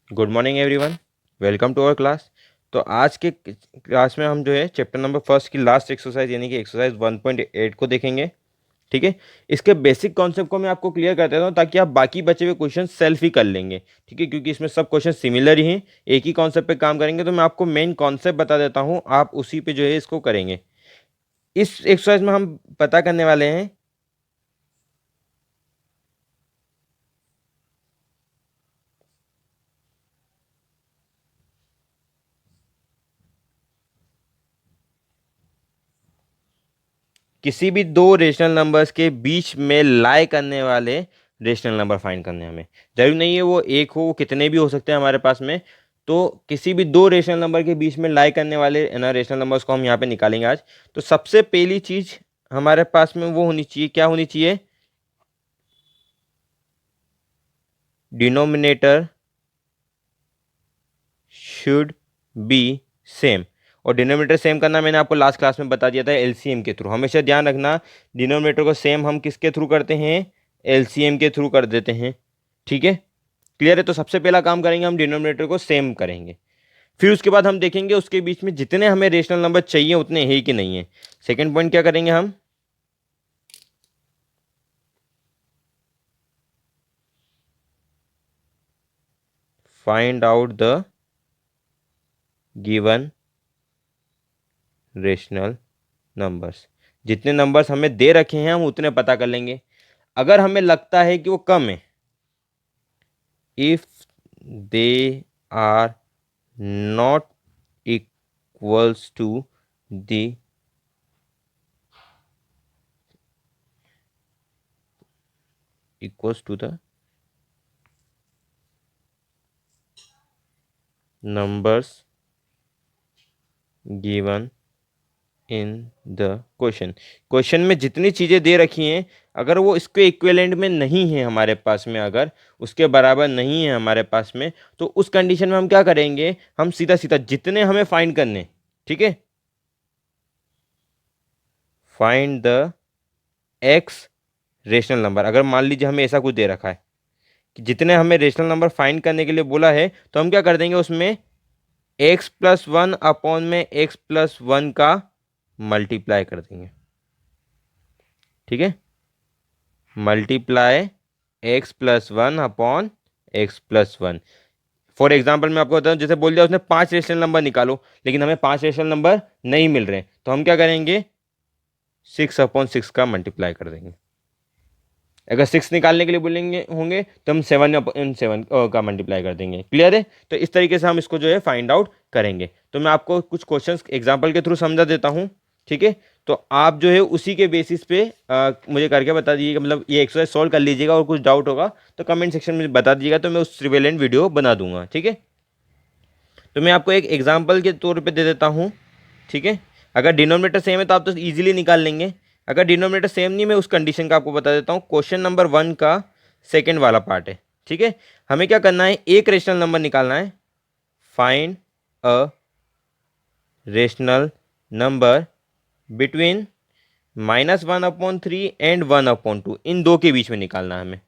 Good morning everyone. Welcome to our class. तो आज के क्लास में हम जो है चैप्टर नंबर फर्स्ट की लास्ट एक्सरसाइज यानी कि एक्सरसाइज 1.8 को देखेंगे। ठीक है। इसके बेसिक कॉन्सेप्ट को मैं आपको क्लियर कर देता हूँ ताकि आप बाकी बचे हुए क्वेश्चन सेल्फ ही कर लेंगे। ठीक है, क्योंकि इसमें सब क्वेश्चन सिमिलर ही हैं, एक ही कॉन्सेप्ट पे काम करेंगे। तो मैं आपको मेन कॉन्सेप्ट बता देता हूँ, आप उसी पे जो है इसको करेंगे। इस एक्सरसाइज में हम पता करने वाले हैं किसी भी दो रेशनल नंबर्स के बीच में लाई करने वाले रेशनल नंबर फाइंड करने हैं हमें। जरूरी नहीं है वो एक हो, वो कितने भी हो सकते हैं हमारे पास में। तो किसी भी दो रेशनल नंबर के बीच में लाई करने वाले ना रेशनल नंबर्स को हम यहाँ पे निकालेंगे आज। तो सबसे पहली चीज हमारे पास में वो होनी चाहिए, क्या होनी चाहिए? Denominator should be same. और डिनोमिनेटर सेम करना मैंने आपको लास्ट क्लास में बता दिया था, एलसीएम के थ्रू। हमेशा ध्यान रखना, डिनोमिनेटर को सेम हम किसके थ्रू करते हैं? एलसीएम के थ्रू कर देते हैं। ठीक है, क्लियर है? तो सबसे पहला काम करेंगे हम, डिनोमिनेटर को सेम करेंगे। फिर उसके बाद हम देखेंगे उसके बीच में जितने हमें रेशनल नंबर चाहिए उतने है कि नहीं है। सेकेंड पॉइंट क्या करेंगे हम? Find out the given rational numbers. जितने नंबर्स हमें दे रखे हैं हम उतने पता कर लेंगे। अगर हमें लगता है कि वो कम है, if they are not equals to the equals to the numbers given in the question में जितनी चीज़ें दे रखी हैं, अगर वो इसके इक्विवेलेंट में नहीं है हमारे पास में, अगर उसके बराबर नहीं है हमारे पास में, तो उस कंडीशन में हम क्या करेंगे? हम सीधा सीधा जितने हमें फाइंड करने, ठीक है, find the x rational number. अगर मान लीजिए हमें ऐसा कुछ दे रखा है कि जितने हमें रेशनल नंबर फाइंड करने के लिए बोला है, तो हम क्या कर देंगे? उसमें x+1 अपॉन में x+1 का मल्टीप्लाई कर देंगे। ठीक है, multiply x+1 upon x+1। For example मैं आपको बताऊं, जैसे बोल दिया उसने 5 रेशनल नंबर निकालो, लेकिन हमें 5 रेशनल नंबर नहीं मिल रहे, तो हम क्या करेंगे? 6/6 का मल्टीप्लाई कर देंगे। अगर 6 निकालने के लिए बोलेंगे होंगे तो हम 7/7 का मल्टीप्लाई कर देंगे। क्लियर है? तो इस तरीके से हम इसको जो है फाइंड आउट करेंगे। तो मैं आपको कुछ क्वेश्चंस एग्जांपल के थ्रू समझा देता हूं। ठीक है, तो आप जो है उसी के बेसिस पे मुझे करके बता दीजिएगा, मतलब ये एक्सरसाइज सॉल्व कर लीजिएगा। और कुछ डाउट होगा तो कमेंट सेक्शन में बता दीजिएगा, तो मैं उस रिलेवेंट वीडियो बना दूंगा। ठीक है, तो मैं आपको एक एग्जाम्पल के तौर पर दे देता हूँ। ठीक है, अगर डिनोमिनेटर सेम है तो आप तो इजीली निकाल लेंगे। अगर डिनोमिनेटर सेम नहीं, मैं उस कंडीशन का आपको बता देता हूँ। क्वेश्चन नंबर 1 का सेकंड वाला पार्ट है। ठीक है, हमें क्या करना है? एक रेशनल नंबर निकालना है। Find a rational number between -1/3 and 1/2। इन दो के बीच में निकालना है हमें,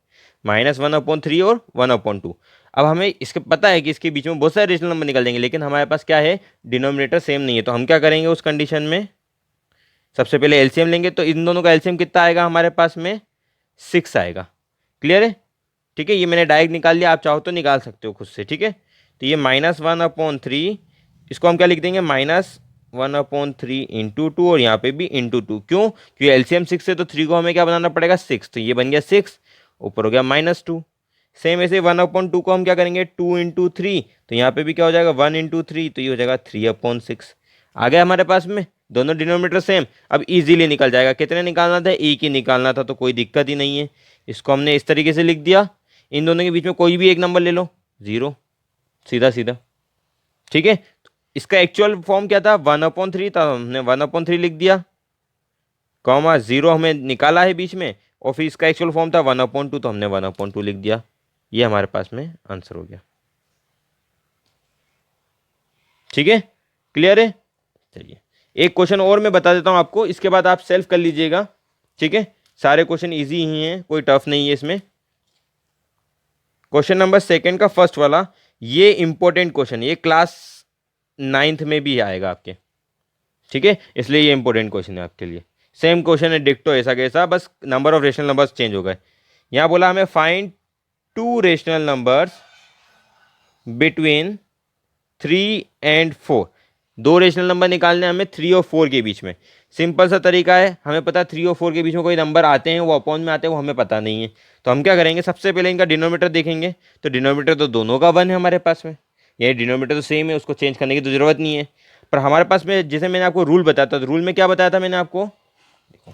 -1/3 और 1/2। अब हमें इसके पता है कि इसके बीच में बहुत सारे रेशनल नंबर निकल जाएंगे, लेकिन हमारे पास क्या है? डिनोमिनेटर सेम नहीं है। तो हम क्या करेंगे उस कंडीशन में? सबसे पहले एलसीएम लेंगे। तो इन दोनों का एलसीएम कितना आएगा हमारे पास में? 6 आएगा। क्लियर है? ठीक है, ये मैंने डायरेक्ट निकाल लिया, आप चाहो तो निकाल सकते हो खुद से। ठीक है, तो ये -1/3, इसको हम क्या लिख देंगे? -1/3 इंटू 2, और यहाँ पे भी इंटू 2। क्यों? क्योंकि एलसीएम 6 है, तो 3 को हमें क्या बनाना पड़ेगा? 6। तो ये बन गया 6, ऊपर हो गया -2। सेम ऐसे 1/2 को हम क्या करेंगे? 2 इंटू 3, तो यहाँ पे भी क्या हो जाएगा? 1 इंटू 3, तो ये हो जाएगा 3/6। आ गया हमारे पास में, दोनों डिनोमिनेटर सेम। अब इजीली निकल जाएगा। कितने निकालना था? एक ही निकालना था, तो कोई दिक्कत ही नहीं है। इसको हमने इस तरीके से लिख दिया। इन दोनों के बीच में कोई भी एक नंबर ले लो, 0, सीधा सीधा। ठीक है, इसका एक्चुअल फॉर्म क्या था? 1/3 था, हमने 1/3 लिख दिया, कॉमा 0 हमें निकाला है बीच में, और फिर इसका एक्चुअल फॉर्म था 1/2, तो हमने 1/2 लिख दिया। ये हमारे पास में आंसर हो गया। ठीक है, क्लियर है? चलिए एक क्वेश्चन और मैं बता देता हूं आपको, इसके बाद आप सेल्फ कर लीजिएगा। ठीक है, सारे क्वेश्चन इजी ही हैं, कोई टफ नहीं है इसमें। क्वेश्चन नंबर सेकंड का फर्स्ट वाला, ये इंपॉर्टेंट क्वेश्चन, ये क्लास 9th में भी आएगा आपके, ठीक है, इसलिए ये इंपॉर्टेंट क्वेश्चन है आपके लिए। सेम क्वेश्चन है डिक्टो ऐसा कैसा, बस number of rational numbers change हो गए। यहाँ बोला हमें find 2 rational numbers between 3 and 4। 2 rational number निकालने हमें 3 और 4 के बीच में। सिंपल सा तरीका है, हमें पता है 3 और 4 के बीच में कोई नंबर आते हैं, वो अपॉन में आते हैं, वो हमें पता नहीं है। तो हम क्या करेंगे, सबसे पहले इनका डिनोमीटर देखेंगे। तो डिनोमीटर तो दोनों का 1 है हमारे पास में, ये डिनोमीटर तो सेम है, उसको चेंज करने की तो जरूरत नहीं है। पर हमारे पास में जैसे मैंने आपको रूल बताया था, तो रूल में क्या बताया था मैंने आपको, देखो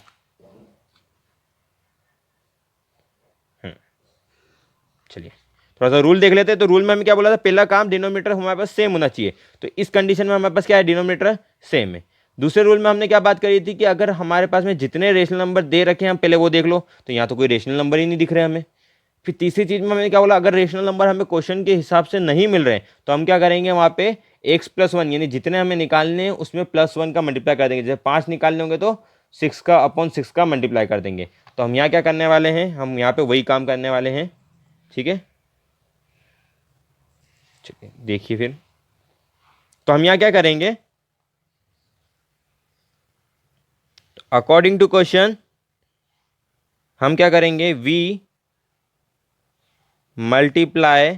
चलिए थोड़ा सा रूल देख लेते हैं। तो रूल में हमें क्या बोला था, पहला काम डिनोमीटर हमारे पास सेम होना चाहिए। तो इस कंडीशन में हमारे पास क्या है, डिनोमीटर सेम है। दूसरे रूल में हमने क्या बात करी थी कि अगर हमारे पास में जितने रेशनल नंबर दे रखे हैं हम पहले वो देख लो, तो यहाँ तो कोई रेशनल नंबर ही नहीं दिख रहे हमें। फिर तीसरी चीज में हमने क्या बोला, अगर रेशनल नंबर हमें क्वेश्चन के हिसाब से नहीं मिल रहे तो हम क्या करेंगे, वहाँ पे x+1 यानी जितने हमें निकालने हैं उसमें +1 का मल्टीप्लाई कर देंगे। जैसे 5 निकालने होंगे तो 6 का अपॉन 6 का मल्टीप्लाई कर देंगे। तो हम यहाँ क्या करने वाले हैं, हम यहाँ पे वही काम करने वाले हैं, ठीक है। चलिए देखिए फिर, तो हम यहाँ क्या करेंगे, अकॉर्डिंग टू क्वेश्चन हम क्या करेंगे, v मल्टीप्लाई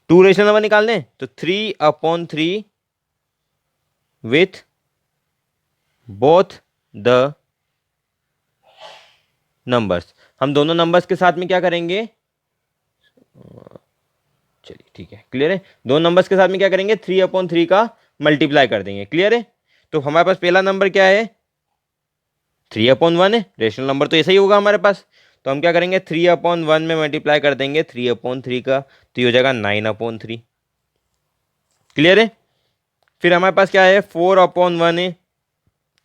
2 रेशनल नंबर निकालने हैं, तो 3/3 विथ बोथ द नंबर्स। हम दोनों नंबर्स के साथ में क्या करेंगे, चलिए ठीक है, क्लियर है। दोनों नंबर्स के साथ में क्या करेंगे, 3/3 का मल्टीप्लाई कर देंगे, क्लियर है। तो हमारे पास पहला नंबर क्या है, 3/1 है, रेशनल नंबर तो ऐसा ही होगा हमारे पास। तो हम क्या करेंगे, 3/1 में मल्टीप्लाई कर देंगे 3/3 का, तो ये हो जाएगा 9/3, क्लियर है। फिर हमारे पास क्या है, 4/1 है,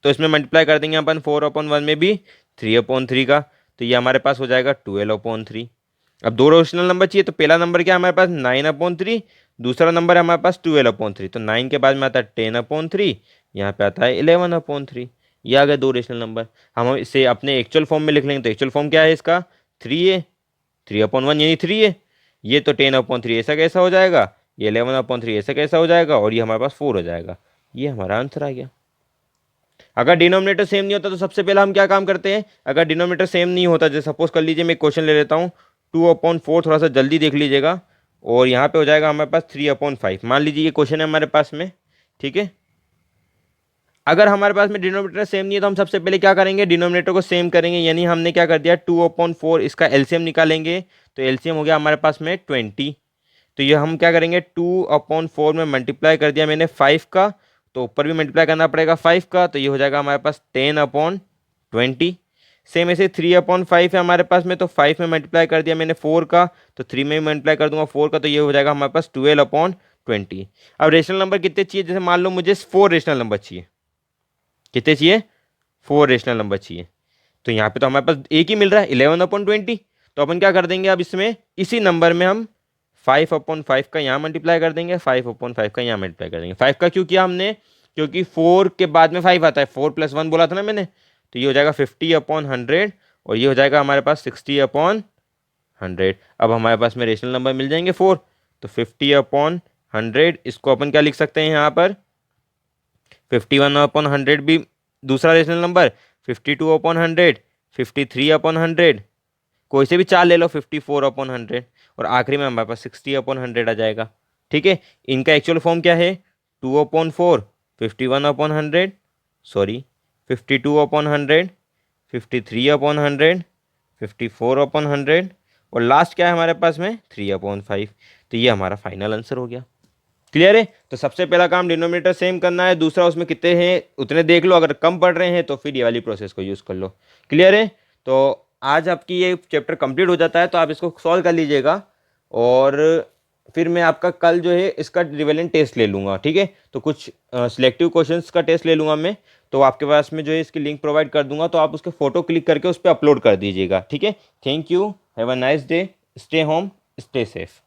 तो इसमें मल्टीप्लाई कर देंगे अपन 4/1 में भी 3/3 का, तो ये हमारे पास हो जाएगा 12/3। अब 2 रेशनल नंबर चाहिए, तो पहला नंबर क्या है हमारे पास 9/3, दूसरा नंबर है हमारे पास 12/3। तो 9 के बाद में आता है 10/3, यहाँ पे आता है 11/3। ये आ गए 2 रेशनल नंबर। हम इसे अपने एक्चुअल फॉर्म में लिख लेंगे, तो एक्चुअल फॉर्म क्या है इसका, 3 है, 3/1 यानी 3 है, ये तो 10/3 ऐसा कैसा हो जाएगा, ये 11/3 ऐसा कैसा हो जाएगा, और ये हमारे पास 4 हो जाएगा। ये हमारा आंसर आ गया। अगर डिनोमिनेटर सेम नहीं होता तो सबसे पहला हम क्या काम करते हैं, अगर डिनोमिनेटर सेम नहीं होता, जैसे सपोज कर लीजिए मैं क्वेश्चन ले लेता हूँ 2/4, थोड़ा सा जल्दी देख लीजिएगा, और यहाँ पे हो जाएगा हमारे पास 3/5। मान लीजिए ये क्वेश्चन है हमारे पास में, ठीक है। अगर हमारे पास में डिनोमिनेटर सेम नहीं है तो हम सबसे पहले क्या करेंगे, डिनोमिनेटर को सेम करेंगे, यानी हमने क्या कर दिया 2/4, इसका एलसीएम निकालेंगे, तो एलसीएम हो गया हमारे पास में 20। तो ये हम क्या करेंगे, 2/4 में मल्टीप्लाई कर दिया मैंने 5 का, तो ऊपर भी मल्टीप्लाई करना पड़ेगा 5 का, तो ये हो जाएगा हमारे पास 10/20। सेम ऐसे 3/5 है हमारे पास में, तो 5 में मल्टीप्लाई कर दिया मैंने 4 का, तो 3 में मल्टीप्लाई कर दूंगा 4 का, तो ये हो जाएगा हमारे पास 12/20। अब रेशनल नंबर कितने चाहिए, जैसे मान लो मुझे 4 रेशनल नंबर चाहिए, कितने चाहिए, 4 रेशनल नंबर चाहिए। तो यहाँ पे तो हमारे पास एक ही मिल रहा है 11/20। तो अपन क्या कर देंगे, अब इसमें इसी नंबर में हम 5/5 का यहाँ मल्टीप्लाई कर देंगे, 5/5 का यहाँ मल्टीप्लाई कर देंगे। 5 का क्यों किया हमने, क्योंकि 4 के बाद में 5 आता है, 4+1 बोला था ना मैंने, तो ये हो जाएगा 50/100, और ये हो जाएगा हमारे पास 60/100। अब हमारे पास में रेशनल नंबर मिल जाएंगे 4, तो 50/100, इसको अपन क्या लिख सकते हैं यहाँ पर, 51/100 भी दूसरा रेशनल नंबर, 52/100, 53/100, कोई से भी 4 ले लो, 54/100, और आखिरी में हमारे पास 60/100 आ जाएगा, ठीक है। इनका एक्चुअल फॉर्म क्या है, 2/4, 51/100, सॉरी 52/100, 53/100, 54/100, और लास्ट क्या है हमारे पास में 3/5। तो ये हमारा फाइनल आंसर हो गया, क्लियर है। तो सबसे पहला काम डिनोमिनेटर सेम करना है, दूसरा उसमें कितने हैं उतने देख लो, अगर कम पड़ रहे हैं तो फिर ये वाली प्रोसेस को यूज़ कर लो, क्लियर है। तो आज आपकी ये चैप्टर कंप्लीट हो जाता है, तो आप इसको सॉल्व कर लीजिएगा, और फिर मैं आपका कल जो है इसका रिवेलेंट टेस्ट ले लूँगा, ठीक है। तो कुछ सिलेक्टिव क्वेश्चंस का टेस्ट ले लूँगा मैं, तो आपके पास में जो है इसकी लिंक प्रोवाइड कर दूंगा, तो आप उसके फोटो क्लिक करके उस पर अपलोड कर दीजिएगा, ठीक है। Thank you, have a nice day, stay home, stay safe.